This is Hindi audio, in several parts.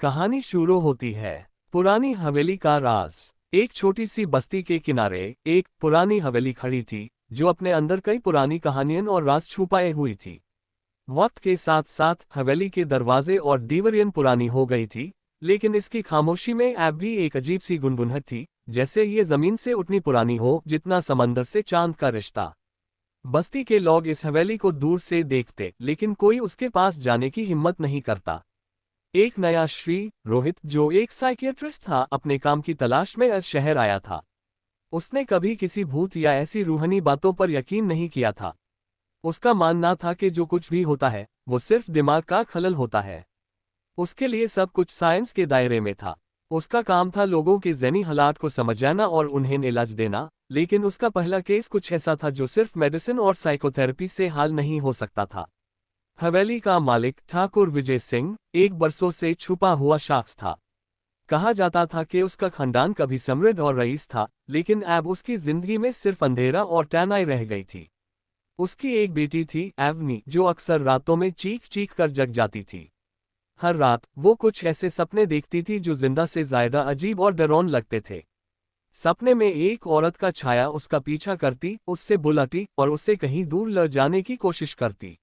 कहानी शुरू होती है। पुरानी हवेली का राज। एक छोटी सी बस्ती के किनारे एक पुरानी हवेली खड़ी थी, जो अपने अंदर कई पुरानी कहानियां और राज छुपाए हुई थी। वक्त के साथ साथ हवेली के दरवाजे और दीवारें पुरानी हो गई थी, लेकिन इसकी खामोशी में अब भी एक अजीब सी गुनगुनाहट थी, जैसे ये जमीन से उतनी पुरानी हो जितना समंदर से चांद का रिश्ता। बस्ती के लोग इस हवेली को दूर से देखते, लेकिन कोई उसके पास जाने की हिम्मत नहीं करता। एक नया श्री रोहित, जो एक साइकियाट्रिस्ट था, अपने काम की तलाश में इस शहर आया था। उसने कभी किसी भूत या ऐसी रूहानी बातों पर यकीन नहीं किया था। उसका मानना था कि जो कुछ भी होता है वो सिर्फ दिमाग का खलल होता है। उसके लिए सब कुछ साइंस के दायरे में था। उसका काम था लोगों के ज़हनी हालात को समझना और उन्हें इलाज देना, लेकिन उसका पहला केस कुछ ऐसा था जो सिर्फ मेडिसिन और साइकोथेरेपी से हल नहीं हो सकता था। हवेली का मालिक ठाकुर विजय सिंह एक बरसों से छुपा हुआ शख्स था। कहा जाता था कि उसका खानदान कभी समृद्ध और रईस था, लेकिन अब उसकी जिंदगी में सिर्फ अंधेरा और टैनाई रह गई थी। उसकी एक बेटी थी एवनी, जो अक्सर रातों में चीख चीख कर जग जाती थी। हर रात वो कुछ ऐसे सपने देखती थी जो जिंदा से ज्यादा अजीब और डरावने लगते थे। सपने में एक औरत का छाया उसका पीछा करती, उससे बुलाती और उससे कहीं दूर ले जाने की कोशिश करती।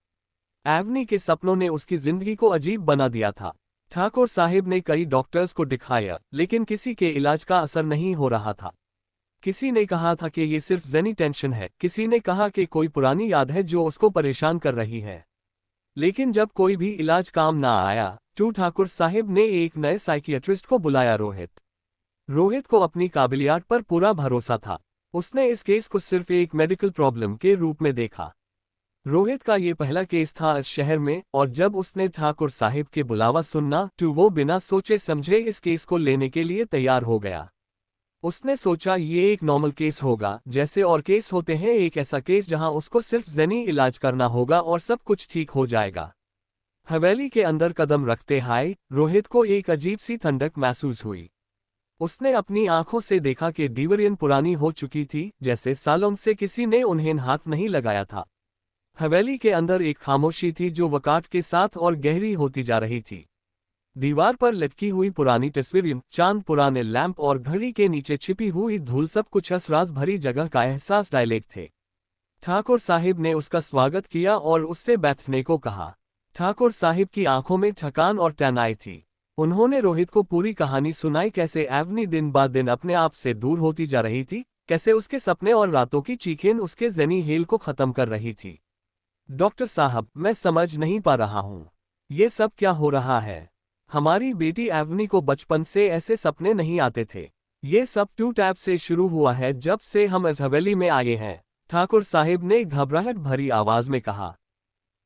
एवनी के सपनों ने उसकी जिंदगी को अजीब बना दिया था। ठाकुर साहिब ने कई डॉक्टर्स को दिखाया, लेकिन किसी के इलाज का असर नहीं हो रहा था। किसी ने कहा था कि ये सिर्फ ज़हनी टेंशन है, किसी ने कहा कि कोई पुरानी याद है जो उसको परेशान कर रही है। लेकिन जब कोई भी इलाज काम ना आया, तो ठाकुर साहिब ने एक नए साइकियाट्रिस्ट को बुलाया, रोहित। रोहित को अपनी काबिलियत पर पूरा भरोसा था। उसने इस केस को सिर्फ एक मेडिकल प्रॉब्लम के रूप में देखा। रोहित का ये पहला केस था इस शहर में, और जब उसने ठाकुर साहिब के बुलावा सुनना, तो वो बिना सोचे समझे इस केस को लेने के लिए तैयार हो गया। उसने सोचा ये एक नॉर्मल केस होगा, जैसे और केस होते हैं, एक ऐसा केस जहां उसको सिर्फ ज़हनी इलाज करना होगा और सब कुछ ठीक हो जाएगा। हवेली के अंदर कदम रखते हाय रोहित को एक अजीब सी ठंडक महसूस हुई। उसने अपनी आंखों से देखा कि दीवारें पुरानी हो चुकी थी, जैसे सालों से किसी ने उन्हें हाथ नहीं लगाया था। हवेली के अंदर एक खामोशी थी जो वक़्त के साथ और गहरी होती जा रही थी। दीवार पर लटकी हुई पुरानी तस्वीरें, चांद, पुराने लैंप और घड़ी के नीचे छिपी हुई धूल, सब कुछ असराज भरी जगह का एहसास डायलेक्ट थे। ठाकुर साहिब ने उसका स्वागत किया और उससे बैठने को कहा। ठाकुर साहिब की आंखों में थकान और तनाव थी। उन्होंने रोहित को पूरी कहानी सुनाई, कैसे एवनी दिन ब दिन अपने आप से दूर होती जा रही थी, कैसे उसके सपने और रातों की चीखें उसके ज़हनी हेल को ख़त्म कर रही थी। डॉक्टर साहब, मैं समझ नहीं पा रहा हूँ, ये सब क्या हो रहा है। हमारी बेटी एवनी को बचपन से ऐसे सपने नहीं आते थे। ये सब टू टैप से शुरू हुआ है जब से हम इस हवेली में आए हैं, ठाकुर साहिब ने घबराहट भरी आवाज में कहा।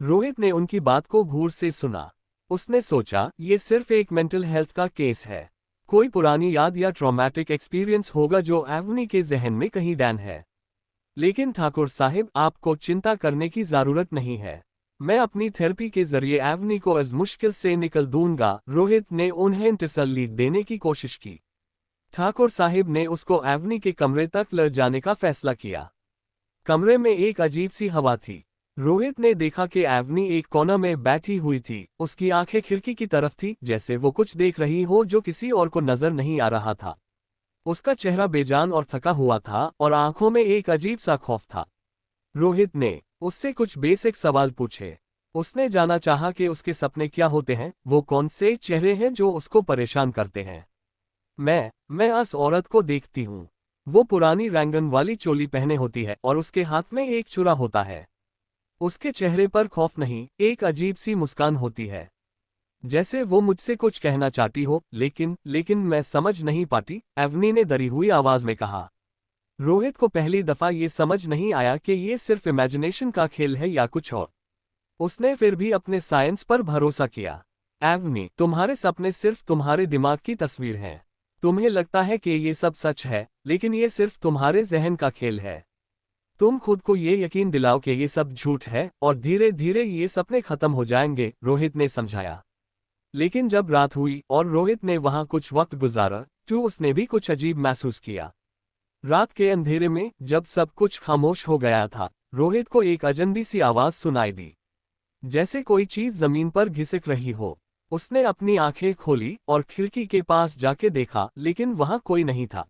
रोहित ने उनकी बात को गौर से सुना। उसने सोचा ये सिर्फ एक मेंटल हेल्थ का केस है। कोई पुरानी याद या ट्रॉमेटिक एक्सपीरियंस होगा जो एवनी के जहन में कहीं डैन है। लेकिन ठाकुर साहिब, आपको चिंता करने की जरूरत नहीं है। मैं अपनी थेरेपी के जरिए एवनी को इस मुश्किल से निकल दूंगा। रोहित ने उन्हें तसल्ली देने की कोशिश की। ठाकुर साहिब ने उसको एवनी के कमरे तक ले जाने का फैसला किया। कमरे में एक अजीब सी हवा थी। रोहित ने देखा कि एवनी एक कोना में बैठी हुई थी। उसकी आंखें खिड़की की तरफ थी, जैसे वो कुछ देख रही हो जो किसी और को नजर नहीं आ रहा था। उसका चेहरा बेजान और थका हुआ था और आंखों में एक अजीब सा खौफ था। रोहित ने उससे कुछ बेसिक सवाल पूछे। उसने जाना चाहा कि उसके सपने क्या होते हैं, वो कौन से चेहरे हैं जो उसको परेशान करते हैं। मैं उस औरत को देखती हूँ। वो पुरानी रंगन वाली चोली पहने होती है और उसके हाथ में एक छुरा होता है। उसके चेहरे पर खौफ नहीं, एक अजीब सी मुस्कान होती है, जैसे वो मुझसे कुछ कहना चाहती हो, लेकिन मैं समझ नहीं पाती, एवनी ने डरी हुई आवाज में कहा। रोहित को पहली दफा ये समझ नहीं आया कि ये सिर्फ इमेजिनेशन का खेल है या कुछ और। उसने फिर भी अपने साइंस पर भरोसा किया। एवनी, तुम्हारे सपने सिर्फ तुम्हारे दिमाग की तस्वीर हैं। तुम्हें लगता है कि ये सब सच है, लेकिन ये सिर्फ तुम्हारे जहन का खेल है। तुम खुद को ये यकीन दिलाओ कि ये सब झूठ है और धीरे धीरे ये सपने खत्म हो जाएंगे, रोहित ने समझाया। लेकिन जब रात हुई और रोहित ने वहां कुछ वक्त गुजारा, तो उसने भी कुछ अजीब महसूस किया। रात के अंधेरे में जब सब कुछ खामोश हो गया था, रोहित को एक अजनबी सी आवाज सुनाई दी, जैसे कोई चीज जमीन पर घिसक रही हो। उसने अपनी आंखें खोली और खिड़की के पास जाके देखा, लेकिन वहां कोई नहीं था।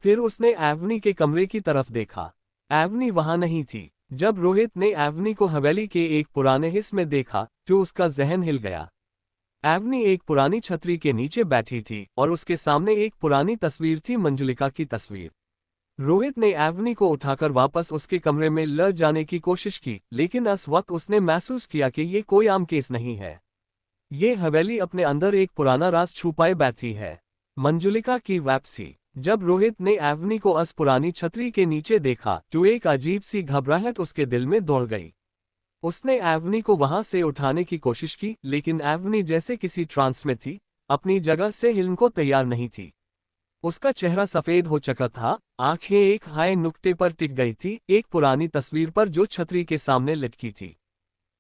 फिर उसने एवनी के कमरे की तरफ देखा। एवनी वहां नहीं थी। जब रोहित ने एवनी को हवेली के एक पुराने हिस्से में देखा तो उसका जहन हिल गया। एवनी एक पुरानी छतरी के नीचे बैठी थी और उसके सामने एक पुरानी तस्वीर थी, मंजुलिका की तस्वीर। रोहित ने एवनी को उठाकर वापस उसके कमरे में ले जाने की कोशिश की, लेकिन इस वक्त उसने महसूस किया कि ये कोई आम केस नहीं है। ये हवेली अपने अंदर एक पुराना राज छुपाए बैठी है, मंजुलिका की वापसी। जब रोहित ने एवनी को उस पुरानी छतरी के नीचे देखा तो एक अजीब सी घबराहट उसके दिल में दौड़ गई। उसने एवनी को वहां से उठाने की कोशिश की, लेकिन एवनी जैसे किसी ट्रांस में थी, अपनी जगह से हिलने को तैयार नहीं थी। उसका चेहरा सफेद हो चुका था, आंखें एक हाय नुक्ते पर टिक गई थी, एक पुरानी तस्वीर पर जो छतरी के सामने लटकी थी।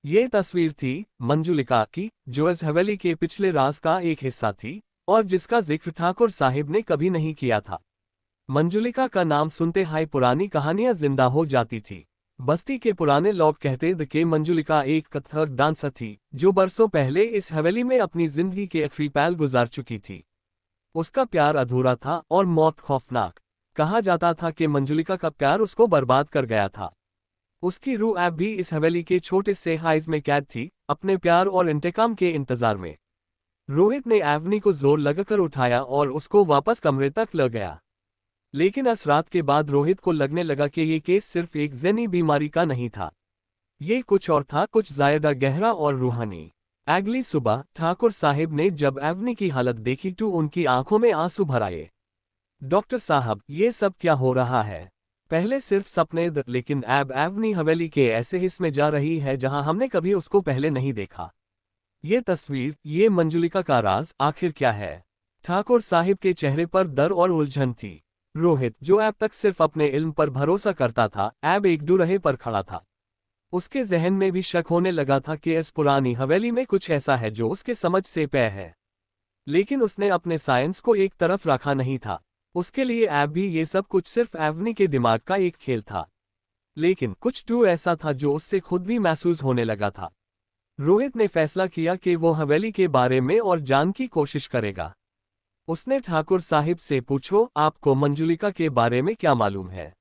ये तस्वीर थी मंजुलिका की, जो इस हवेली के पिछले राज का एक हिस्सा थी और जिसका जिक्र ठाकुर साहिब ने कभी नहीं किया था। मंजुलिका का नाम सुनते हाय पुरानी कहानियां जिंदा हो जाती थी। बस्ती के पुराने लोग कहते थे कि मंजुलिका एक कथक डांसर थी जो बरसों पहले इस हवेली में अपनी जिंदगी के आखिरी पल गुजार चुकी थी। उसका प्यार अधूरा था और मौत खौफनाक। कहा जाता था कि मंजुलिका का प्यार उसको बर्बाद कर गया था। उसकी रूह अब भी इस हवेली के छोटे से हाइज में कैद थी, अपने प्यार और इंतकाम के इंतजार में। रोहित ने एवनी को जोर लगाकर उठाया और उसको वापस कमरे तक ले गया। लेकिन इस रात के बाद रोहित को लगने लगा कि ये केस सिर्फ एक ज़हनी बीमारी का नहीं था। ये कुछ और था, कुछ ज्यादा गहरा और रूहानी। अगली सुबह ठाकुर साहिब ने जब एवनी की हालत देखी तो उनकी आंखों में आंसू भर आए। डॉक्टर साहब, ये सब क्या हो रहा है? पहले सिर्फ सपने थे, लेकिन अब एवनी हवेली के ऐसे हिस्से में जा रही है जहां हमने कभी उसको पहले नहीं देखा। ये तस्वीर, ये मंजुलिका का राज आखिर क्या है? ठाकुर साहिब के चेहरे पर डर और उलझन थी। रोहित, जो अब तक सिर्फ अपने इल्म पर भरोसा करता था, अब एक दुरहे पर खड़ा था। उसके जहन में भी शक होने लगा था कि इस पुरानी हवेली में कुछ ऐसा है जो उसके समझ से परे है। लेकिन उसने अपने साइंस को एक तरफ रखा नहीं था। उसके लिए अब भी ये सब कुछ सिर्फ एवनी के दिमाग का एक खेल था। लेकिन कुछ तो ऐसा था जो उससे खुद भी महसूस होने लगा था। रोहित ने फैसला किया कि वो हवेली के बारे में और जानने की कोशिश करेगा। उसने ठाकुर साहिब से पूछो, आपको मंजुलिका के बारे में क्या मालूम है?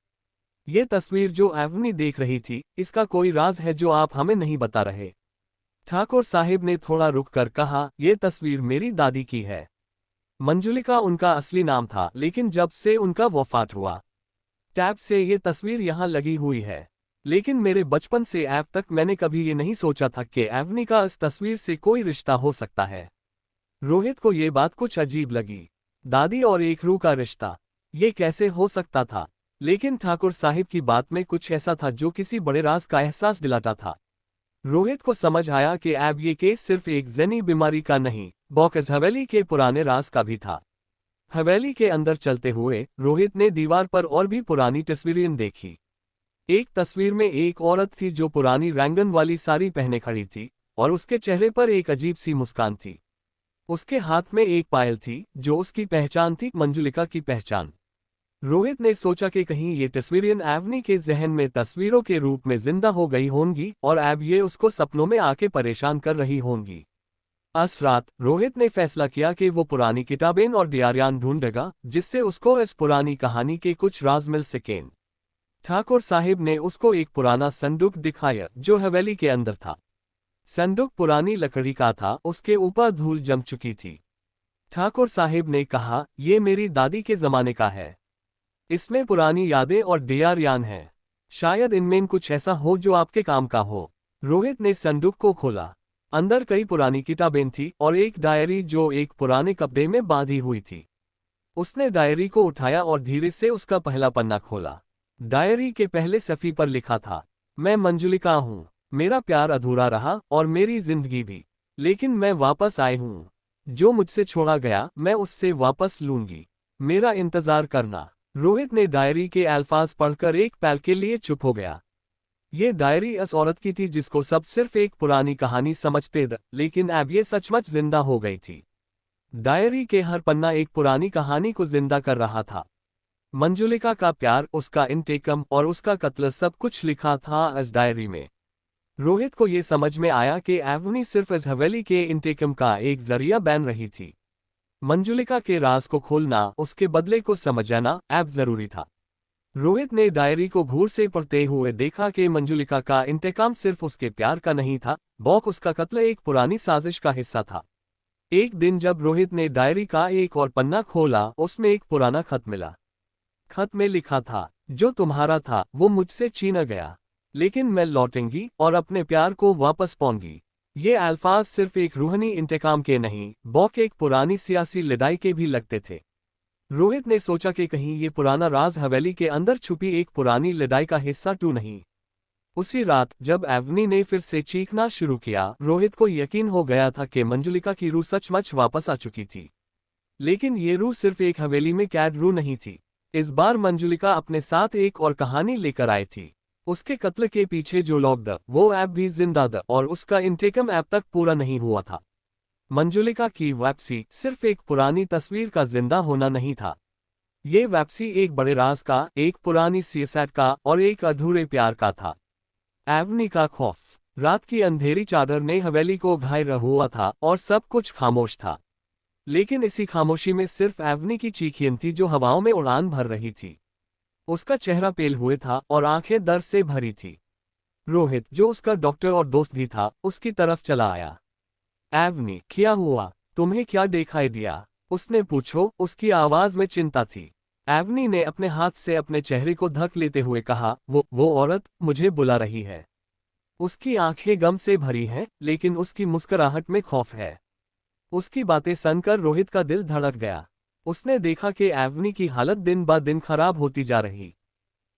ये तस्वीर जो एवनी देख रही थी, इसका कोई राज है जो आप हमें नहीं बता रहे? ठाकुर साहिब ने थोड़ा रुक कर कहा, ये तस्वीर मेरी दादी की है। मंजुलिका उनका असली नाम था, लेकिन जब से उनका वफात हुआ तब से ये तस्वीर यहाँ लगी हुई है। लेकिन मेरे बचपन से अब तक मैंने कभी ये नहीं सोचा था कि एवनी का इस तस्वीर से कोई रिश्ता हो सकता है। रोहित को ये बात कुछ अजीब लगी। दादी और एक रूह का रिश्ता, ये कैसे हो सकता था? लेकिन ठाकुर साहिब की बात में कुछ ऐसा था जो किसी बड़े राज का एहसास दिलाता था। रोहित को समझ आया कि अब ये केस सिर्फ एक ज़हनी बीमारी का नहीं, बल्कि हवेली के पुराने राज का भी था। हवेली के अंदर चलते हुए रोहित ने दीवार पर और भी पुरानी तस्वीरें देखी। एक तस्वीर में एक औरत थी जो पुरानी रंगन वाली साड़ी पहने खड़ी थी और उसके चेहरे पर एक अजीब सी मुस्कान थी। उसके हाथ में एक पायल थी जो उसकी पहचान थी, मंजुलिका की पहचान। रोहित ने सोचा कि कहीं ये तस्वीरें एवनी के जहन में तस्वीरों के रूप में जिंदा हो गई होंगी और अब ये उसको सपनों में आके परेशान कर रही होंगी। उस रात रोहित ने फैसला किया कि वो पुरानी किताबें और डायरियां ढूंढेगा, जिससे उसको इस पुरानी कहानी के कुछ राज मिल सकें। ठाकुर साहिब ने उसको एक पुराना संदूक दिखाया जो हवेली के अंदर था। संदूक पुरानी लकड़ी का था, उसके ऊपर धूल जम चुकी थी। ठाकुर साहिब ने कहा, ये मेरी दादी के जमाने का है। इसमें पुरानी यादें और डायरियां हैं। शायद इनमें कुछ ऐसा हो जो आपके काम का हो। रोहित ने संदूक को खोला। अंदर कई पुरानी किताबें थी और एक डायरी जो एक पुराने कपड़े में बांधी हुई थी। उसने डायरी को उठाया और धीरे से उसका पहला पन्ना खोला। डायरी के पहले सफ़ी पर लिखा था, मैं मंजुलिका हूँ। मेरा प्यार अधूरा रहा और मेरी जिंदगी भी, लेकिन मैं वापस आई हूँ। जो मुझसे छोड़ा गया मैं उससे वापस लूंगी। मेरा इंतजार करना। रोहित ने डायरी के अल्फाज पढ़कर एक पल के लिए चुप हो गया। ये डायरी उस औरत की थी जिसको सब सिर्फ एक पुरानी कहानी समझते थे, लेकिन अब ये सचमुच जिंदा हो गई थी। डायरी के हर पन्ना एक पुरानी कहानी को जिंदा कर रहा था। मंजुलिका का प्यार, उसका इंतकाम और उसका कत्ल, सब कुछ लिखा था इस डायरी में। रोहित को ये समझ में आया कि एवनी सिर्फ इस हवेली के इंतकाम का एक जरिया बन रही थी। मंजुलिका के राज को खोलना, उसके बदले को समझना अब जरूरी था। रोहित ने डायरी को घूर से पढ़ते हुए देखा कि मंजुलिका का इंतकाम सिर्फ उसके प्यार का नहीं था, बल्कि उसका कत्ल एक पुरानी साजिश का हिस्सा था। एक दिन जब रोहित ने डायरी का एक और पन्ना खोला, उसमें एक पुराना खत मिला। खत में लिखा था, जो तुम्हारा था वो मुझसे छीना गया, लेकिन मैं लौटूंगी और अपने प्यार को वापस पाऊंगी। ये अल्फाज सिर्फ एक रूहानी इंतकाम के नहीं, बल्कि एक पुरानी सियासी लड़ाई के भी लगते थे। रोहित ने सोचा कि कहीं ये पुराना राज हवेली के अंदर छुपी एक पुरानी लड़ाई का हिस्सा तो नहीं। उसी रात जब एवनी ने फिर से चीखना शुरू किया, रोहित को यकीन हो गया था कि मंजुलिका की रूह सचमुच वापस आ चुकी थी। लेकिन ये रूह सिर्फ एक हवेली में कैद रूह नहीं थी। इस बार मंजुलिका अपने साथ एक और कहानी लेकर आई थी। उसके कत्ल के पीछे जो लोग थे वो अब भी जिंदा थे और उसका इंतकाम अब तक पूरा नहीं हुआ था। मंजुलिका की वापसी सिर्फ एक पुरानी तस्वीर का जिंदा होना नहीं था। ये वापसी एक बड़े राज का, एक पुरानी सियासत का और एक अधूरे प्यार का था। एवनी का खौफ। रात की अंधेरी चादर ने हवेली को घायल हुआ था और सब कुछ खामोश था। लेकिन इसी खामोशी में सिर्फ एवनी की चीखें थी जो हवाओं में उड़ान भर रही थी। उसका चेहरा पेल हुए था और आंखें दर्द से भरी थी। रोहित, जो उसका डॉक्टर और दोस्त भी था, उसकी तरफ चला आया। एवनी, क्या हुआ? तुम्हें क्या दिखाई दिया? उसने पूछो। उसकी आवाज में चिंता थी। एवनी ने अपने हाथ से अपने चेहरे को ढक लेते हुए कहा, वो औरत मुझे बुला रही है। उसकी आंखें गम से भरी हैं, लेकिन उसकी मुस्कुराहट में खौफ है। उसकी बातें सुनकर रोहित का दिल धड़क गया। उसने देखा कि एवनी की हालत दिन ब दिन खराब होती जा रही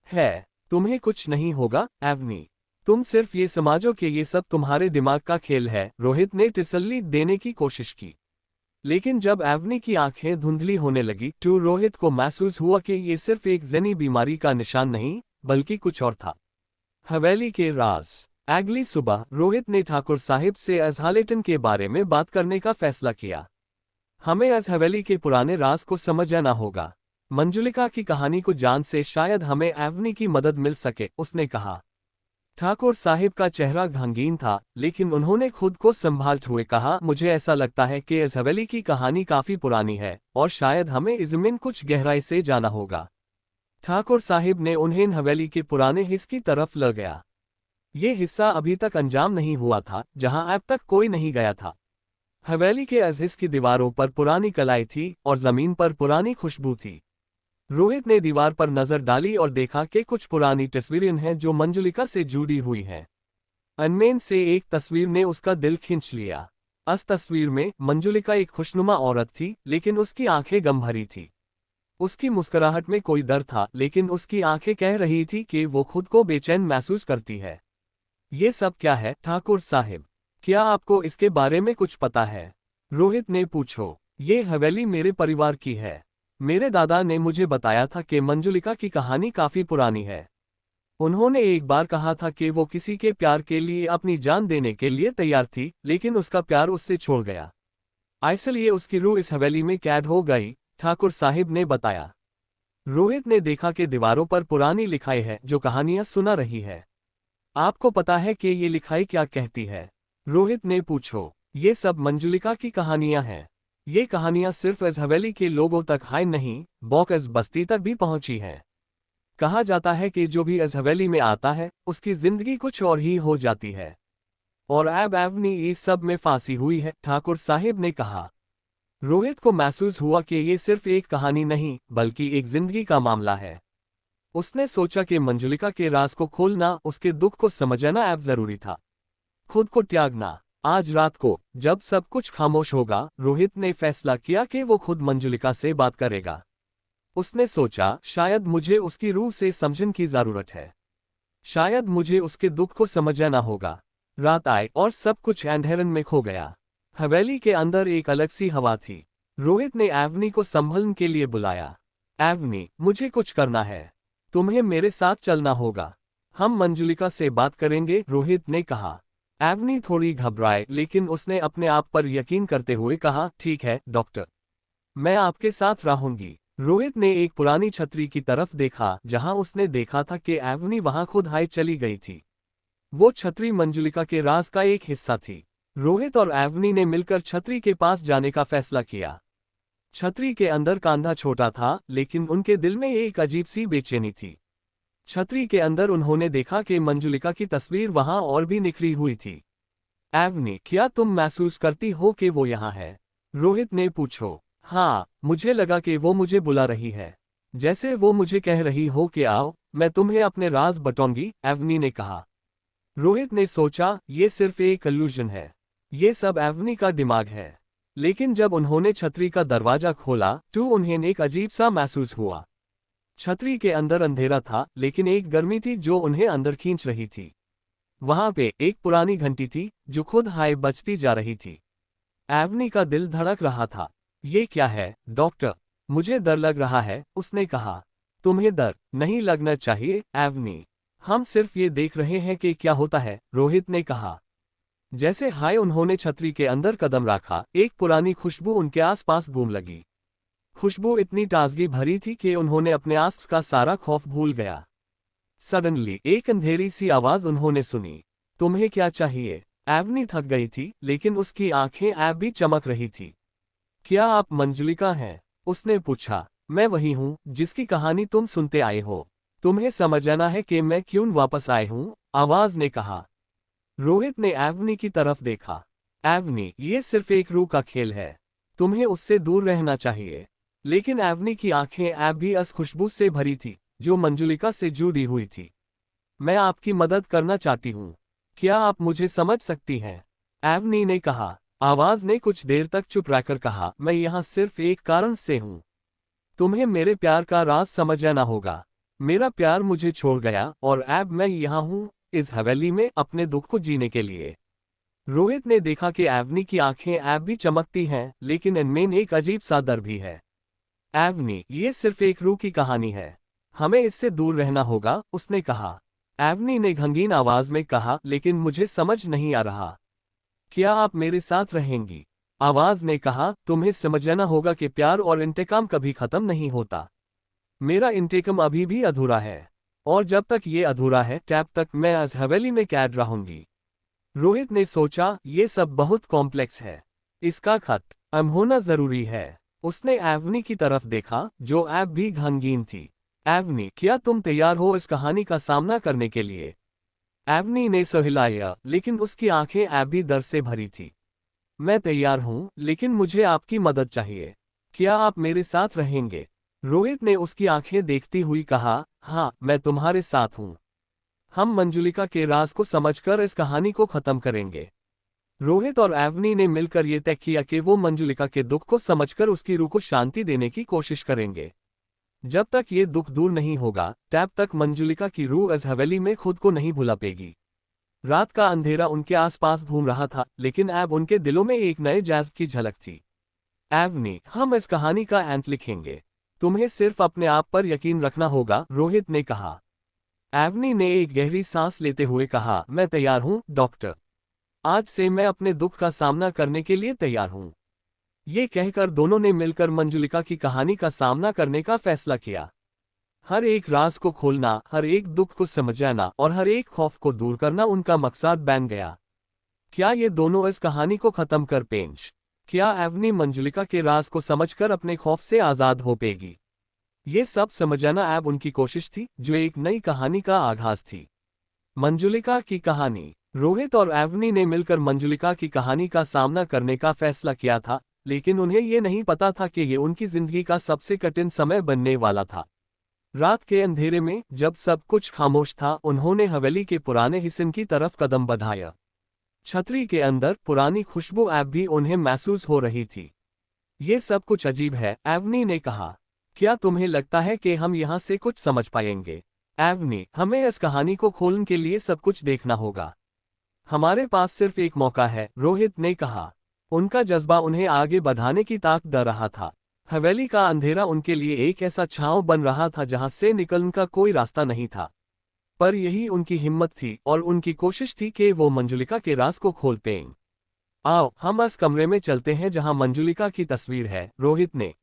है। तुम्हें कुछ नहीं होगा एवनी, तुम सिर्फ ये समझो कि ये सब तुम्हारे दिमाग का खेल है। रोहित ने तसल्ली देने की कोशिश की, लेकिन जब एवनी की आंखें धुंधली होने लगी तो रोहित को महसूस हुआ कि ये सिर्फ एक जनी बीमारी का निशान नहीं, बल्कि कुछ और था। हवेली के राज। अगली सुबह रोहित ने ठाकुर साहिब से अजहालेटन के बारे में बात करने का फैसला किया। हमें अज हवेली के पुराने राज को समझना होगा। मंजुलिका की कहानी को जान से शायद हमें एवनी की मदद मिल सके, उसने कहा। ठाकुर साहिब का चेहरा गमगीन था, लेकिन उन्होंने खुद को संभालते हुए कहा, मुझे ऐसा लगता है कि इस हवेली की कहानी काफी पुरानी है और शायद हमें इसमें कुछ गहराई से जाना होगा। ठाकुर साहिब ने उन्हें हवेली के पुराने हिस्से की तरफ ले गया। ये हिस्सा अभी तक अंजाम नहीं हुआ था, जहां अब तक कोई नहीं गया था। हवेली के अजीज की दीवारों पर पुरानी कलाई थी और जमीन पर पुरानी खुशबू थी। रोहित ने दीवार पर नजर डाली और देखा कि कुछ पुरानी तस्वीरें हैं जो मंजुलिका से जुड़ी हुई हैं। अनमेन से एक तस्वीर ने उसका दिल खींच लिया। इस तस्वीर में मंजुलिका एक खुशनुमा औरत थी, लेकिन उसकी आंखें गम भरी थी। उसकी मुस्कुराहट में कोई डर था, लेकिन उसकी आंखें कह रही थी कि वो खुद को बेचैन महसूस करती है। ये सब क्या है ठाकुर साहिब? क्या आपको इसके बारे में कुछ पता है? रोहित ने पूछो। ये हवेली मेरे परिवार की है। मेरे दादा ने मुझे बताया था कि मंजुलिका की कहानी काफी पुरानी है। उन्होंने एक बार कहा था कि वो किसी के प्यार के लिए अपनी जान देने के लिए तैयार थी, लेकिन उसका प्यार उससे छोड़ गया। इसलिए उसकी रूह इस हवेली में कैद हो गई, ठाकुर साहिब ने बताया। रोहित ने देखा कि दीवारों पर पुरानी लिखाई है जो कहानियां सुना रही है। आपको पता है कि ये लिखाई क्या कहती है? रोहित ने पूछो। ये सब मंजुलिका की कहानियां हैं। ये कहानियां सिर्फ इस हवेली के लोगों तक हाय नहीं, बल्कि इस बस्ती तक भी पहुंची हैं। कहा जाता है कि जो भी इस हवेली में आता है, उसकी जिंदगी कुछ और ही हो जाती है। और अब एवनी इस सब में फांसी हुई है, ठाकुर साहिब ने कहा। रोहित को महसूस हुआ कि ये सिर्फ एक कहानी नहीं, बल्कि एक जिंदगी का मामला है। उसने सोचा कि मंजुलिका के राज को खोलना, उसके दुख को समझना अब जरूरी था। खुद को त्यागना। आज रात को जब सब कुछ खामोश होगा, रोहित ने फैसला किया कि वो खुद मंजुलिका से बात करेगा। उसने सोचा, शायद मुझे उसकी रूह से समझने की जरूरत है। शायद मुझे उसके दुख को समझना होगा। रात आई और सब कुछ अंधेरन में खो गया। हवेली के अंदर एक अलग सी हवा थी। रोहित ने एवनी को संभलने के लिए बुलाया। एवनी, मुझे कुछ करना है। तुम्हें मेरे साथ चलना होगा। हम मंजुलिका से बात करेंगे, रोहित ने कहा। एवनी थोड़ी घबराए, लेकिन उसने अपने आप पर यकीन करते हुए कहा, ठीक है डॉक्टर, मैं आपके साथ रहूंगी। रोहित ने एक पुरानी छतरी की तरफ देखा, जहां उसने देखा था कि एवनी वहां खुद हाय चली गई थी। वो छतरी मंजुलिका के राज का एक हिस्सा थी। रोहित और एवनी ने मिलकर छतरी के पास जाने का फैसला किया। छतरी के अंदर कांधा छोटा था, लेकिन उनके दिल में एक अजीब सी बेचैनी थी। छतरी के अंदर उन्होंने देखा कि मंजुलिका की तस्वीर वहां और भी निखरी हुई थी। एवनी, क्या तुम महसूस करती हो कि वो यहाँ है? रोहित ने पूछो। हाँ, मुझे लगा कि वो मुझे बुला रही है, जैसे वो मुझे कह रही हो कि आओ, मैं तुम्हें अपने राज बताऊंगी, एवनी ने कहा। रोहित ने सोचा, ये सिर्फ एक इल्यूजन है। ये सब एवनी का दिमाग है। लेकिन जब उन्होंने छतरी का दरवाजा खोला तो उन्हें एक अजीब सा महसूस हुआ। छतरी के अंदर अंधेरा था, लेकिन एक गर्मी थी जो उन्हें अंदर खींच रही थी। वहां पे एक पुरानी घंटी थी जो खुद हाय बजती जा रही थी। एवनी का दिल धड़क रहा था। ये क्या है, डॉक्टर? मुझे डर लग रहा है, उसने कहा। तुम्हें डर नहीं लगना चाहिए, एवनी। हम सिर्फ ये देख रहे हैं कि क्या होता है, रोहित ने कहा। जैसे हाय उन्होंने छतरी के अंदर कदम रखा, एक पुरानी खुशबू उनके आसपास घूम लगी। खुशबू इतनी ताजगी भरी थी कि उन्होंने अपने आसपास का सारा खौफ भूल गया। सडनली एक अंधेरी सी आवाज उन्होंने सुनी। तुम्हें क्या चाहिए? एवनी थक गई थी, लेकिन उसकी आंखें अब भी चमक रही थी। क्या आप मंजुलिका हैं? उसने पूछा। मैं वही हूँ जिसकी कहानी तुम सुनते आए हो। तुम्हें समझना है कि मैं क्यों वापस आए हूँ, आवाज ने कहा। रोहित ने एवनी की तरफ देखा। एवनी, ये सिर्फ एक रूह का खेल है। तुम्हें उससे दूर रहना चाहिए। लेकिन एवनी की आंखें अब भी उस खुशबू से भरी थी जो मंजुलिका से जुड़ी हुई थी। मैं आपकी मदद करना चाहती हूँ। क्या आप मुझे समझ सकती हैं? एवनी ने कहा। आवाज ने कुछ देर तक चुप रहकर कहा, मैं यहाँ सिर्फ एक कारण से हूँ। तुम्हें मेरे प्यार का राज समझना होगा। मेरा प्यार मुझे छोड़ गया और अब मैं यहाँ हूँ, इस हवेली में, अपने दुख को जीने के लिए। रोहित ने देखा कि एवनी की आंखें अब भी चमकती हैं, लेकिन इनमें एक अजीब सा डर भी है। एवनी, ये सिर्फ एक रूह की कहानी है। हमें इससे दूर रहना होगा, उसने कहा। एवनी ने गंभीर आवाज में कहा, लेकिन मुझे समझ नहीं आ रहा। क्या आप मेरे साथ रहेंगी? आवाज ने कहा, तुम्हें समझना होगा कि प्यार और इंतकाम कभी खत्म नहीं होता। मेरा इंतकाम अभी भी अधूरा है, और जब तक ये अधूरा है तब तक मैं इस हवेली में कैद रहूंगी। रोहित ने सोचा, ये सब बहुत कॉम्प्लेक्स है। इसका खत्म होना जरूरी है। उसने एवनी की तरफ देखा, जो अब भी गमगीन थी। एवनी, क्या तुम तैयार हो इस कहानी का सामना करने के लिए? एवनी ने सिर हिलाया, लेकिन उसकी आंखें अब भी डर से भरी थी। मैं तैयार हूं, लेकिन मुझे आपकी मदद चाहिए। क्या आप मेरे साथ रहेंगे? रोहित ने उसकी आंखें देखती हुई कहा, हाँ, मैं तुम्हारे साथ हूं। हम मंजुलिका के राज को समझकर इस कहानी को खत्म करेंगे। रोहित और एवनी ने मिलकर यह तय किया कि वो मंजुलिका के दुख को समझकर उसकी रूह को शांति देने की कोशिश करेंगे। जब तक ये दुख दूर नहीं होगा, तब तक मंजुलिका की रूह इस हवेली में खुद को नहीं भुला पाएगी। रात का अंधेरा उनके आसपास घूम रहा था, लेकिन अब उनके दिलों में एक नए जज्ब की झलक थी। एवनी, हम इस कहानी का अंत लिखेंगे। तुम्हें सिर्फ अपने आप पर यकीन रखना होगा, रोहित ने कहा। एवनी ने एक गहरी सांस लेते हुए कहा, मैं तैयार हूं, डॉक्टर। आज से मैं अपने दुख का सामना करने के लिए तैयार हूं। ये कहकर दोनों ने मिलकर मंजुलिका की कहानी का सामना करने का फैसला किया। हर एक राज को खोलना, हर एक दुख को समझना और हर एक खौफ को दूर करना उनका मकसद बन गया। क्या ये दोनों इस कहानी को खत्म कर पेंच? क्या एवनी मंजुलिका के राज को समझकर अपने खौफ से आजाद हो पाएगी? ये सब समझना अब उनकी कोशिश थी, जो एक नई कहानी का आगाज थी। मंजुलिका की कहानी। रोहित और एवनी ने मिलकर मंजुलिका की कहानी का सामना करने का फैसला किया था, लेकिन उन्हें ये नहीं पता था कि ये उनकी जिंदगी का सबसे कठिन समय बनने वाला था। रात के अंधेरे में, जब सब कुछ खामोश था, उन्होंने हवेली के पुराने हिस्से की तरफ कदम बढ़ाया। छतरी के अंदर पुरानी खुशबू अब भी उन्हें महसूस हो रही थी। ये सब कुछ अजीब है, एवनी ने कहा। क्या तुम्हें लगता है कि हम यहाँ से कुछ समझ पाएंगे? एवनी, हमें इस कहानी को खोलने के लिए सब कुछ देखना होगा। हमारे पास सिर्फ एक मौका है, रोहित ने कहा। उनका जज्बा उन्हें आगे बढ़ाने की ताकत दे रहा था। हवेली का अंधेरा उनके लिए एक ऐसा छांव बन रहा था जहां से निकलने का कोई रास्ता नहीं था। पर यही उनकी हिम्मत थी और उनकी कोशिश थी कि वो मंजुलिका के राज को खोल पाएं। आओ, हम उस कमरे में चलते हैं जहां मंजुलिका की तस्वीर है, रोहित ने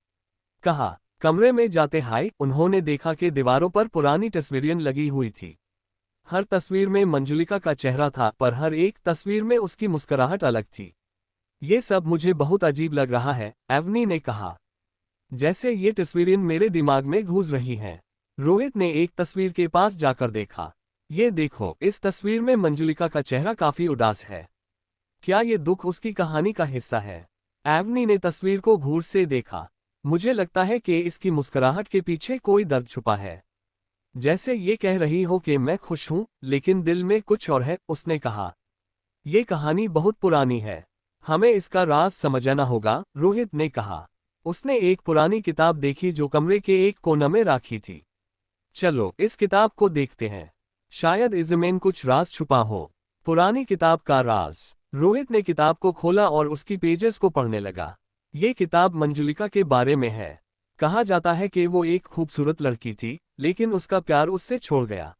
कहा। कमरे में जाते हाय उन्होंने देखा कि दीवारों पर पुरानी तस्वीरें लगी हुई थी। हर तस्वीर में मंजुलिका का चेहरा था, पर हर एक तस्वीर में उसकी मुस्कुराहट अलग थी। ये सब मुझे बहुत अजीब लग रहा है, एवनी ने कहा। जैसे ये तस्वीरें मेरे दिमाग में घुस रही हैं। रोहित ने एक तस्वीर के पास जाकर देखा। ये देखो, इस तस्वीर में मंजुलिका का चेहरा काफी उदास है। क्या ये दुख उसकी कहानी का हिस्सा है? एवनी ने तस्वीर को घूर से देखा। मुझे लगता है कि इसकी मुस्कुराहट के पीछे कोई दर्द छुपा है। जैसे ये कह रही हो कि मैं खुश हूं, लेकिन दिल में कुछ और है, उसने कहा। ये कहानी बहुत पुरानी है। हमें इसका राज समझना होगा, रोहित ने कहा। उसने एक पुरानी किताब देखी जो कमरे के एक कोने में रखी थी। चलो इस किताब को देखते हैं। शायद इसमें कुछ राज छुपा हो। पुरानी किताब का राज। रोहित ने किताब को खोला और उसकी पेजेस को पढ़ने लगा। ये किताब मंजुलिका के बारे में है। कहा जाता है कि वो एक खूबसूरत लड़की थी, लेकिन उसका प्यार उससे छोड़ गया।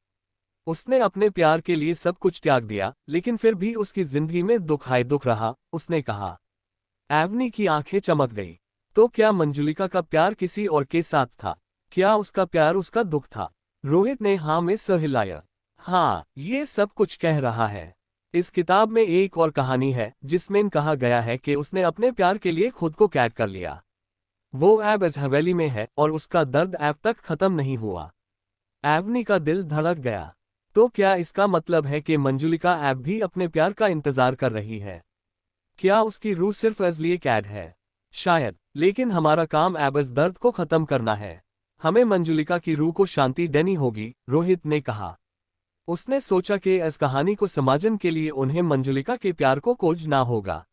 उसने अपने प्यार के लिए सब कुछ त्याग दिया, लेकिन फिर भी उसकी जिंदगी में दुख हाय दुख रहा, उसने कहा। एवनी की आंखें चमक गई। तो क्या मंजुलिका का प्यार किसी और के साथ था? क्या उसका प्यार उसका दुख था? रोहित ने हाँ में सर हिलाया। हाँ, ये सब कुछ कह रहा है। इस किताब में एक और कहानी है जिसमें कहा गया है कि उसने अपने प्यार के लिए खुद को कैद कर लिया। वो अब इस हवेली में है और उसका दर्द अब तक खत्म नहीं हुआ। एवनी का दिल धड़क गया। तो क्या इसका मतलब है कि मंजुलिका अब भी अपने प्यार का इंतजार कर रही है? क्या उसकी रूह सिर्फ इसलिए कैद है? शायद, लेकिन हमारा काम अब इस दर्द को खत्म करना है। हमें मंजुलिका की रूह को शांति देनी होगी, रोहित ने कहा। उसने सोचा कि इस कहानी को समझने के लिए उन्हें मंजुलिका के प्यार को खोजना होगा।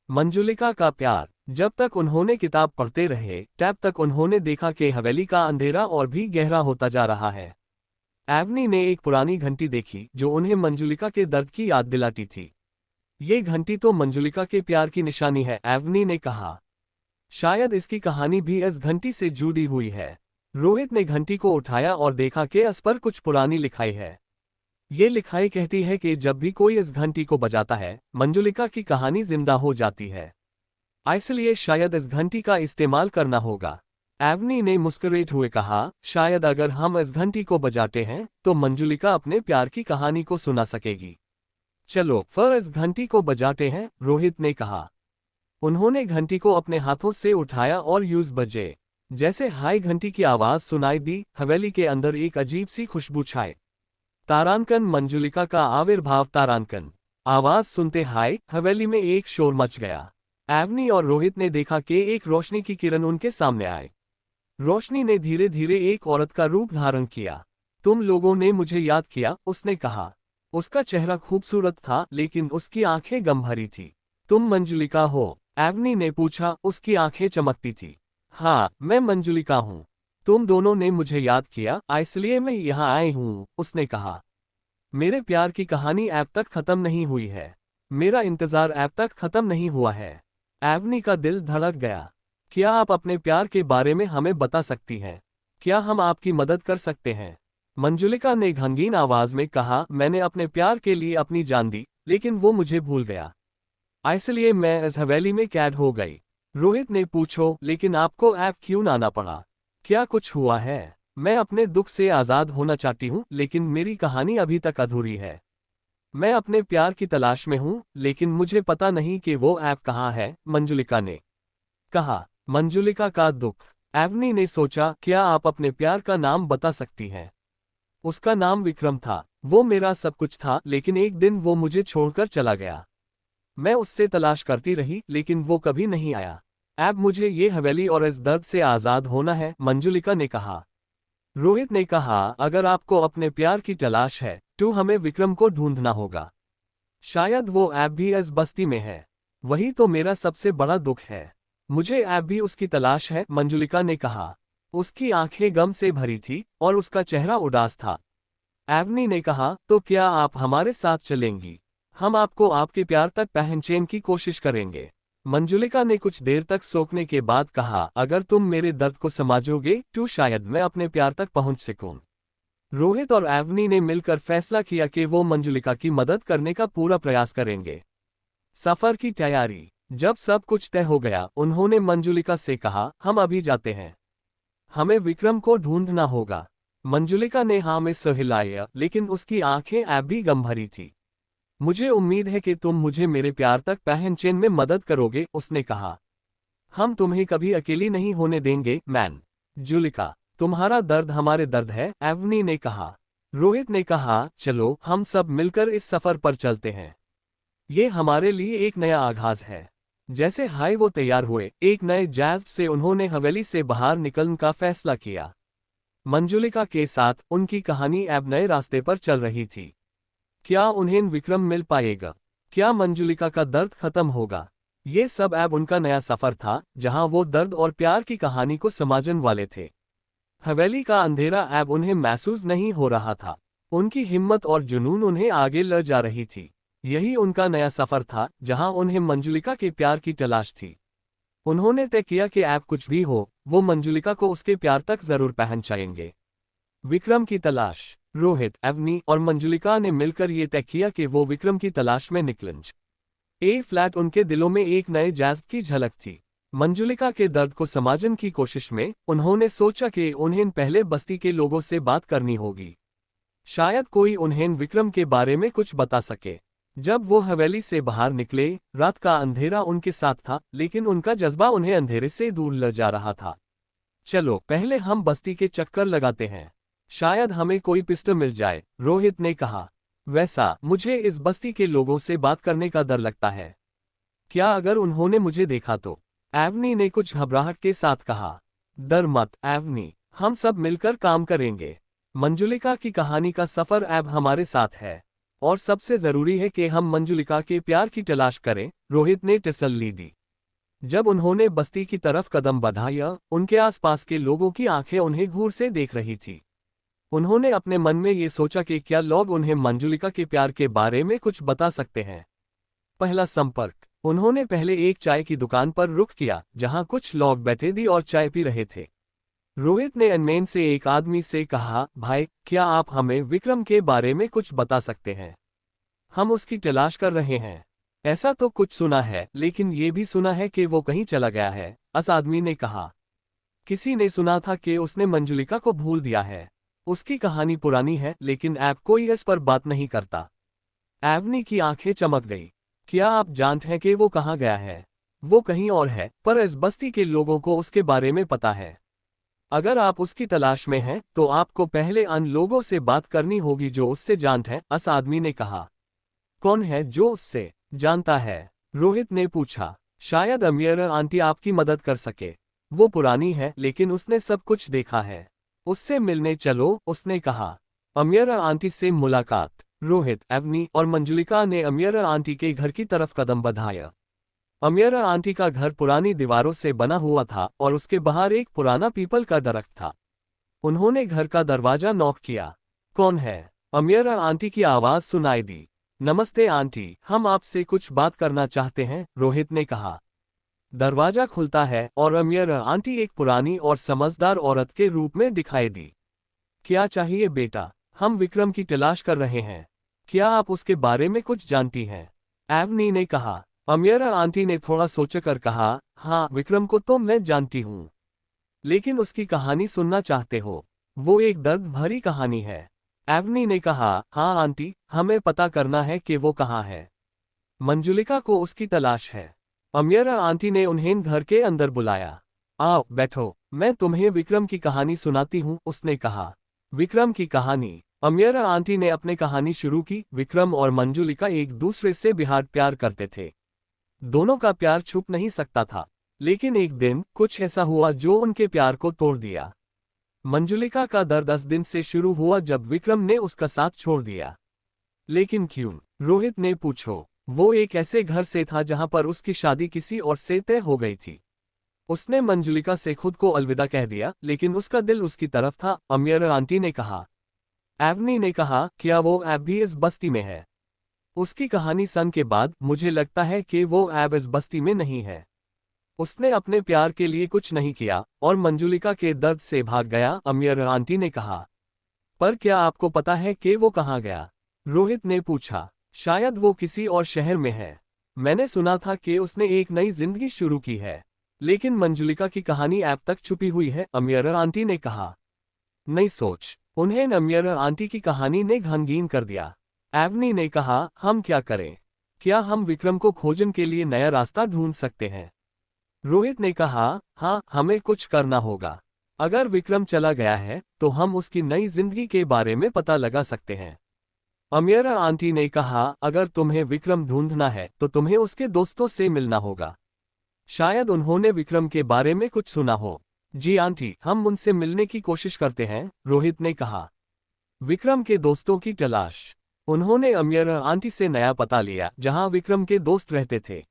मंजुलिका का प्यार। जब तक उन्होंने किताब पढ़ते रहे, तब तक उन्होंने देखा कि हवेली का अंधेरा और भी गहरा होता जा रहा है। एवनी ने एक पुरानी घंटी देखी जो उन्हें मंजुलिका के दर्द की याद दिलाती थी। ये घंटी तो मंजुलिका के प्यार की निशानी है, एवनी ने कहा। शायद इसकी कहानी भी इस घंटी से जुड़ी हुई है। रोहित ने घंटी को उठाया और देखा कि इस पर कुछ पुरानी लिखाई है। ये लिखाई कहती है कि जब भी कोई इस घंटी को बजाता है, मंजुलिका की कहानी जिंदा हो जाती है। इसलिए शायद इस घंटी का इस्तेमाल करना होगा। एवनी ने मुस्कुराते हुए कहा, शायद अगर हम इस घंटी को बजाते हैं तो मंजुलिका अपने प्यार की कहानी को सुना सकेगी। चलो फिर इस घंटी को बजाते हैं, रोहित ने कहा। उन्होंने घंटी को अपने हाथों से उठाया और यूज बजे। जैसे हाई घंटी की आवाज सुनाई दी, हवेली के अंदर एक अजीब सी खुशबू छाई। तारांकन, मंजुलिका का आविर्भाव। तारांकन। आवाज सुनते हाय हवेली में एक शोर मच गया। एवनी और रोहित ने देखा कि एक रोशनी की किरण उनके सामने आए। रोशनी ने धीरे धीरे एक औरत का रूप धारण किया। तुम लोगों ने मुझे याद किया, उसने कहा। उसका चेहरा खूबसूरत था, लेकिन उसकी आंखें गम भरी थी। तुम मंजुलिका हो? एवनी ने पूछा, उसकी आंखें चमकती थी। हाँ, मैं मंजुलिका हूँ। तुम दोनों ने मुझे याद किया, इसलिए मैं यहाँ आई हूँ, उसने कहा। मेरे प्यार की कहानी अब तक खत्म नहीं हुई है। मेरा इंतजार अब तक खत्म नहीं हुआ है। एवनी का दिल धड़क गया। क्या आप अपने प्यार के बारे में हमें बता सकती हैं? क्या हम आपकी मदद कर सकते हैं? मंजुलिका ने गंभीर आवाज में कहा, मैंने अपने प्यार के लिए अपनी जान दी, लेकिन वो मुझे भूल गया। इसलिए मैं इस हवेली में कैद हो गई। रोहित ने पूछो, लेकिन आपको अब क्यों आना पड़ा? क्या कुछ हुआ है? मैं अपने दुख से आज़ाद होना चाहती हूँ, लेकिन मेरी कहानी अभी तक अधूरी है। मैं अपने प्यार की तलाश में हूँ, लेकिन मुझे पता नहीं कि वो ऐप कहाँ है, मंजुलिका ने कहा। मंजुलिका का दुख। एवनी ने सोचा, क्या आप अपने प्यार का नाम बता सकती हैं? उसका नाम विक्रम था। वो मेरा सब कुछ था, लेकिन एक दिन वो मुझे छोड़कर चला गया। मैं उससे तलाश करती रही, लेकिन वो कभी नहीं आया। अब मुझे ये हवेली और इस दर्द से आज़ाद होना है, मंजुलिका ने कहा। रोहित ने कहा, अगर आपको अपने प्यार की तलाश है, तो हमें विक्रम को ढूंढना होगा। शायद वो ऐप भी इस बस्ती में है। वही तो मेरा सबसे बड़ा दुख है। मुझे ऐप भी उसकी तलाश है, मंजुलिका ने कहा। उसकी आंखें गम से भरी थी और उसका चेहरा उदास था। एवनी ने कहा, तो क्या आप हमारे साथ चलेंगी? हम आपको आपके प्यार तक पहुंचने की कोशिश करेंगे। मंजुलिका ने कुछ देर तक सोचने के बाद कहा, अगर तुम मेरे दर्द को समझोगे तो शायद मैं अपने प्यार तक पहुंच सकूं। रोहित और एवनी ने मिलकर फैसला किया कि वो मंजुलिका की मदद करने का पूरा प्रयास करेंगे। सफर की तैयारी। जब सब कुछ तय हो गया, उन्होंने मंजुलिका से कहा, हम अभी जाते हैं। हमें विक्रम को ढूंढना होगा। मंजुलिका ने हाँ में सर हिलाया, लेकिन उसकी आंखें अब भी गम भरी थी। मुझे उम्मीद है कि तुम मुझे मेरे प्यार तक पहचान में मदद करोगे, उसने कहा। हम तुम्हें कभी अकेली नहीं होने देंगे, मैन जुलिका। तुम्हारा दर्द हमारे दर्द है, एवनी ने कहा। रोहित ने कहा, चलो हम सब मिलकर इस सफर पर चलते हैं। ये हमारे लिए एक नया आगाज है। जैसे हाय वो तैयार हुए, एक नए जैज़ से उन्होंने हवेली से बाहर निकलने का फैसला किया। मंजुलिका के साथ उनकी कहानी अब नए रास्ते पर चल रही थी। क्या उन्हें विक्रम मिल पाएगा? क्या मंजुलिका का दर्द खत्म होगा? ये सब अब उनका नया सफर था, जहां वो दर्द और प्यार की कहानी को समझने वाले थे। हवेली का अंधेरा अब उन्हें महसूस नहीं हो रहा था। उनकी हिम्मत और जुनून उन्हें आगे ले जा रही थी। यही उनका नया सफर था, जहां उन्हें मंजुलिका के प्यार की तलाश थी। उन्होंने तय किया कि अब कुछ भी हो, वो मंजुलिका को उसके प्यार तक जरूर पहुंचाएंगे। विक्रम की तलाश। रोहित, एवनी और मंजुलिका ने मिलकर ये तय किया कि वो विक्रम की तलाश में निकलेंगे। ए फ्लैट उनके दिलों में एक नए जज्ब की झलक थी। मंजुलिका के दर्द को समझने की कोशिश में उन्होंने सोचा कि उन्हें पहले बस्ती के लोगों से बात करनी होगी। शायद कोई उन्हें विक्रम के बारे में कुछ बता सके। जब वो हवेली से बाहर निकले, रात का अंधेरा उनके साथ था, लेकिन उनका जज्बा उन्हें अंधेरे से दूर ले जा रहा था। चलो पहले हम बस्ती के चक्कर लगाते हैं, शायद हमें कोई पिस्टल मिल जाए, रोहित ने कहा। वैसा मुझे इस बस्ती के लोगों से बात करने का डर लगता है। क्या अगर उन्होंने मुझे देखा तो? एवनी ने कुछ घबराहट के साथ कहा। डर मत एवनी, हम सब मिलकर काम करेंगे। मंजुलिका की कहानी का सफर अब हमारे साथ है, और सबसे जरूरी है कि हम मंजुलिका के प्यार की तलाश करें, रोहित ने तसल्ली दी। जब उन्होंने बस्ती की तरफ कदम बढ़ाया, उनके आसपास के लोगों की आंखें उन्हें घूर से देख रही थी। उन्होंने अपने मन में ये सोचा कि क्या लोग उन्हें मंजुलिका के प्यार के बारे में कुछ बता सकते हैं। पहला संपर्क। उन्होंने पहले एक चाय की दुकान पर रुख किया, जहां कुछ लोग बैठे थे और चाय पी रहे थे। रोहित ने अनमेन से एक आदमी से कहा, भाई क्या आप हमें विक्रम के बारे में कुछ बता सकते हैं? हम उसकी तलाश कर रहे हैं। ऐसा तो कुछ सुना है, लेकिन ये भी सुना है कि वो कहीं चला गया है, उस आदमी ने कहा। किसी ने सुना था कि उसने मंजुलिका को भूल दिया है। उसकी कहानी पुरानी है, लेकिन अब कोई इस पर बात नहीं करता। एवनी की आंखें चमक गई। क्या आप जानते हैं कि वो कहाँ गया है? वो कहीं और है, पर इस बस्ती के लोगों को उसके बारे में पता है। अगर आप उसकी तलाश में हैं, तो आपको पहले उन लोगों से बात करनी होगी जो उससे जानते हैं, उस आदमी ने कहा। कौन है जो उससे जानता है? रोहित ने पूछा। शायद अमीरा आंटी आपकी मदद कर सके। वो पुरानी है, लेकिन उसने सब कुछ देखा है। उससे मिलने चलो, उसने कहा। अमीरा आंटी से मुलाकात। रोहित, एवनी और मंजुलिका ने अमीरा आंटी के घर की तरफ कदम बढ़ाया। अमीरा आंटी का घर पुरानी दीवारों से बना हुआ था और उसके बाहर एक पुराना पीपल का दरख्त था। उन्होंने घर का दरवाजा नॉक किया। कौन है? अमीरा आंटी की आवाज सुनाई दी। नमस्ते आंटी, हम आपसे कुछ बात करना चाहते हैं, रोहित ने कहा। दरवाजा खुलता है और अमीरा आंटी एक पुरानी और समझदार औरत के रूप में दिखाई दी। क्या चाहिए बेटा? हम विक्रम की तलाश कर रहे हैं। क्या आप उसके बारे में कुछ जानती हैं? एवनी ने कहा। अमीरा आंटी ने थोड़ा सोचकर कहा, हाँ विक्रम को तो मैं जानती हूँ, लेकिन उसकी कहानी सुनना चाहते हो? वो एक दर्द भरी कहानी है। एवनी ने कहा, हाँ आंटी, हमें पता करना है कि वो कहाँ है। मंजुलिका को उसकी तलाश है। अमीरा आंटी ने उन्हें घर के अंदर बुलाया। आओ बैठो, मैं तुम्हें विक्रम की कहानी सुनाती हूँ, उसने कहा। विक्रम की कहानी। अमीरा आंटी ने अपनी कहानी शुरू की। विक्रम और मंजुलिका एक दूसरे से बेहद प्यार करते थे। दोनों का प्यार छुप नहीं सकता था, लेकिन एक दिन कुछ ऐसा हुआ जो उनके प्यार को तोड़ दिया। मंजुलिका का दर्द 10 दिन से शुरू हुआ जब विक्रम ने उसका साथ छोड़ दिया। लेकिन क्यों? रोहित ने पूछो। वो एक ऐसे घर से था जहां पर उसकी शादी किसी और से तय हो गई थी। उसने मंजुलिका से खुद को अलविदा कह दिया, लेकिन उसका दिल उसकी तरफ था, अमीरा आंटी ने कहा। एवनी ने कहा, क्या वो अब भी इस बस्ती में है? उसकी कहानी सुन के बाद मुझे लगता है कि वो अब इस बस्ती में नहीं है। उसने अपने प्यार के लिए कुछ नहीं किया और मंजुलिका के दर्द से भाग गया, अमीरा आंटी ने कहा। पर क्या आपको पता है कि वो कहाँ गया? रोहित ने पूछा। शायद वो किसी और शहर में है। मैंने सुना था कि उसने एक नई जिंदगी शुरू की है, लेकिन मंजुलिका की कहानी अब तक छुपी हुई है, अमीरा आंटी ने कहा। नई सोच। उन्हें अमीर आंटी की कहानी ने गमगीन कर दिया। एवनी ने कहा, हम क्या करें? क्या हम विक्रम को खोजने के लिए नया रास्ता ढूंढ सकते हैं? रोहित ने कहा, हाँ, हमें कुछ करना होगा। अगर विक्रम चला गया है तो हम उसकी नई जिंदगी के बारे में पता लगा सकते हैं। अमीरा आंटी ने कहा, अगर तुम्हें विक्रम ढूंढना है तो तुम्हें उसके दोस्तों से मिलना होगा। शायद उन्होंने विक्रम के बारे में कुछ सुना हो। जी आंटी, हम उनसे मिलने की कोशिश करते हैं, रोहित ने कहा। विक्रम के दोस्तों की तलाश। उन्होंने अमीरा आंटी से नया पता लिया जहां विक्रम के दोस्त रहते थे।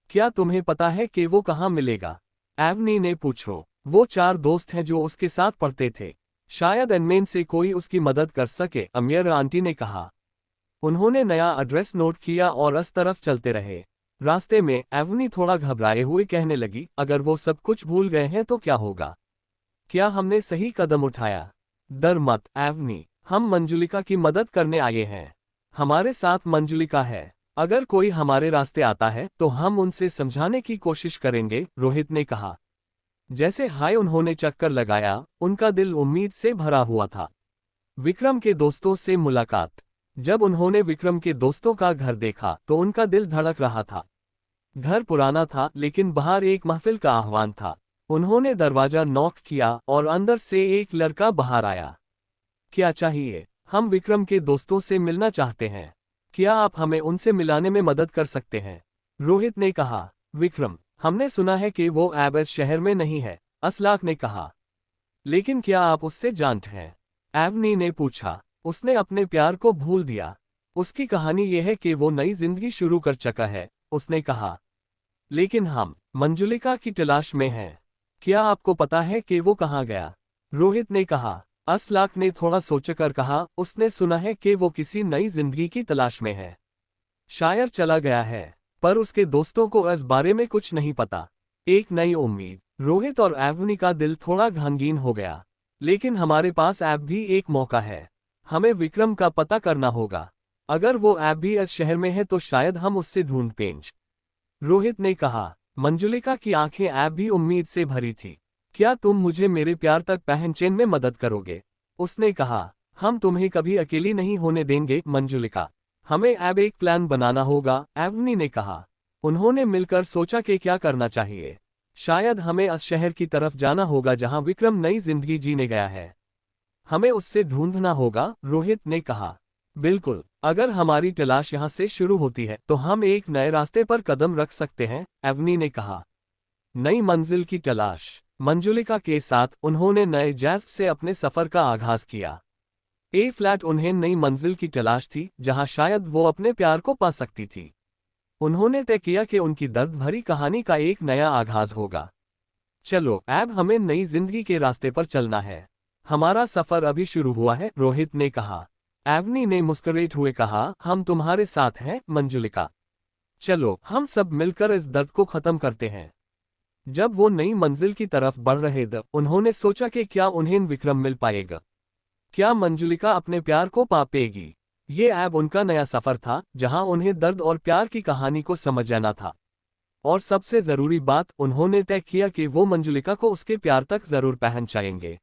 क्या तुम्हें पता है कि वो कहाँ मिलेगा? एवनी ने पूछो। वो 4 दोस्त हैं जो उसके साथ पढ़ते थे। शायद इनमें से कोई उसकी मदद कर सके, अमीरा आंटी ने कहा। उन्होंने नया एड्रेस नोट किया और उस तरफ चलते रहे। रास्ते में एवनी थोड़ा घबराए हुए कहने लगी, अगर वो सब कुछ भूल गए हैं तो क्या होगा? क्या हमने सही कदम उठाया? डर मत एवनी, हम मंजुलिका की मदद करने आए हैं। हमारे साथ मंजुलिका है। अगर कोई हमारे रास्ते आता है तो हम उनसे समझाने की कोशिश करेंगे, रोहित ने कहा। जैसे हाय उन्होंने चक्कर लगाया, उनका दिल उम्मीद से भरा हुआ था। विक्रम के दोस्तों से मुलाकात। जब उन्होंने विक्रम के दोस्तों का घर देखा तो उनका दिल धड़क रहा था। घर पुराना था लेकिन बाहर एक महफिल का आह्वान था। उन्होंने दरवाजा नॉक किया और अंदर से एक लड़का बाहर आया। क्या चाहिए? हम विक्रम के दोस्तों से मिलना चाहते हैं। क्या आप हमें उनसे मिलाने में मदद कर सकते हैं? रोहित ने कहा। विक्रम, हमने सुना है कि वो अब इस शहर में नहीं है, असलाक ने कहा। लेकिन क्या आप उससे जानते हैं? एवनी ने पूछा। उसने अपने प्यार को भूल दिया। उसकी कहानी यह है कि वो नई जिंदगी शुरू कर चुका है, उसने कहा। लेकिन हम मंजुलिका की तलाश में हैं। क्या आपको पता है कि वो कहाँ गया? रोहित ने कहा। असलाक ने थोड़ा सोचकर कहा, उसने सुना है कि वो किसी नई जिंदगी की तलाश में है। शायद चला गया है, पर उसके दोस्तों को इस बारे में कुछ नहीं पता। एक नई उम्मीद। रोहित और एवनी का दिल थोड़ा गमगीन हो गया। लेकिन हमारे पास अब भी एक मौका है। हमें विक्रम का पता करना होगा। अगर वो अब भी इस शहर में है तो शायद हम उससे ढूंढ पेंच। रोहित ने कहा। मंजुलिका की आंखें अब भी उम्मीद से भरी थी। क्या तुम मुझे मेरे प्यार तक पहुंचने में मदद करोगे? उसने कहा। हम तुम्हें कभी अकेली नहीं होने देंगे मंजुलिका। हमें अब एक प्लान बनाना होगा, एवनी ने कहा। उन्होंने मिलकर सोचा कि क्या करना चाहिए। शायद हमें इस शहर की तरफ जाना होगा जहां विक्रम नई जिंदगी जीने गया है। हमें उससे ढूंढना होगा, रोहित ने कहा। बिल्कुल, अगर हमारी तलाश यहां से शुरू होती है तो हम एक नए रास्ते पर कदम रख सकते हैं, एवनी ने कहा। नई मंजिल की तलाश। मंजुलिका के साथ उन्होंने नए जज्ब से अपने सफर का आगाज किया। ए फ्लैट उन्हें नई मंजिल की तलाश थी जहां शायद वो अपने प्यार को पा सकती थी। उन्होंने तय किया कि उनकी दर्द भरी कहानी का एक नया आगाज होगा। चलो, अब हमें नई जिंदगी के रास्ते पर चलना है। हमारा सफर अभी शुरू हुआ है, रोहित ने कहा। एवनी ने मुस्कुराते हुए कहा, हम तुम्हारे साथ हैं मंजुलिका। चलो, हम सब मिलकर इस दर्द को खत्म करते हैं। जब वो नई मंजिल की तरफ बढ़ रहे थे, उन्होंने सोचा कि क्या उन्हें विक्रम मिल पाएगा। क्या मंजुलिका अपने प्यार को पा पाएगी? ये अब उनका नया सफर था जहां उन्हें दर्द और प्यार की कहानी को समझ जाना था। और सबसे जरूरी बात, उन्होंने तय किया कि वो मंजुलिका को उसके प्यार तक जरूर पहुंचाएंगे।